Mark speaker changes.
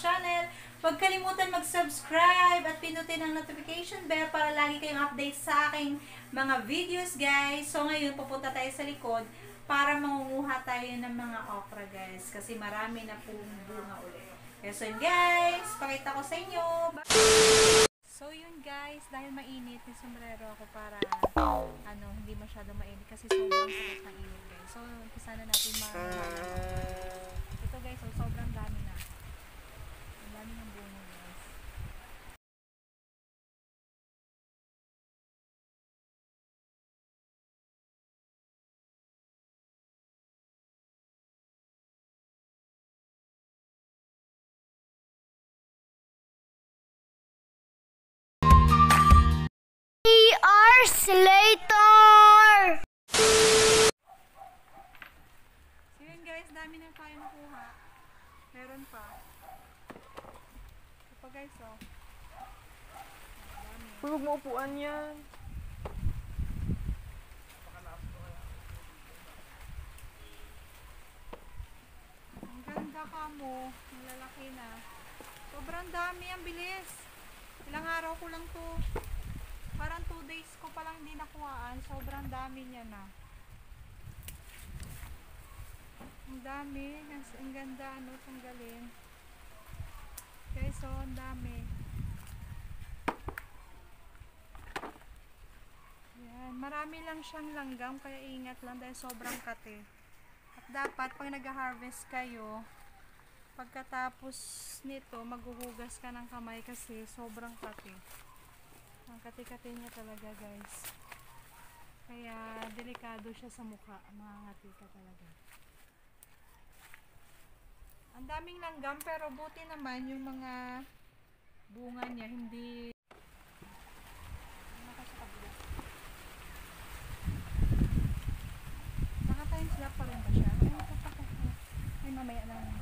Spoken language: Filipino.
Speaker 1: channel. Huwag kalimutan mag-subscribe at pinutin ang notification bell para lagi kayong update sa aking mga videos, guys. So, ngayon, pupunta tayo sa likod para mangunguha tayo ng mga okra, guys. Kasi marami na pong bunga ulit. So, yun, guys. Pakita ko sa inyo. So, yun, guys. Dahil mainit, may sombrero ako para hindi masyado mainit kasi sobrang sakit ng init, guys. So, umpisa na natin ito, guys. So, sobrang dami na. Ang dami ng bunga, guys.
Speaker 2: Later.
Speaker 1: So yun, guys, dami na tayo nakuha. Meron pa. Ito pa, guys, oh. Dami.
Speaker 3: Huwag mo upuan yan.
Speaker 1: Ang ganda ka mo. Malalaki na. Sobrang dami. Ang bilis. Ilang araw ko lang to. Parang 2 days ko palang hindi nakuhaan. Sobrang dami niya na. Ang dami. Ang ganda. Tanggalin. Guys, so ang dami. Yan. Marami lang siyang langgam. Kaya ingat lang dahil sobrang kate. At dapat pag nag-harvest kayo, pagkatapos nito, maghuhugas ka ng kamay kasi sobrang kate. Ang kati-kati niya talaga, guys. Kaya delikado siya sa mukha. Mangangati ka talaga. Ang daming langgam pero buti naman yung mga bunga niya hindi naka-time slap pa rin ba siya? Ay, mamaya lang.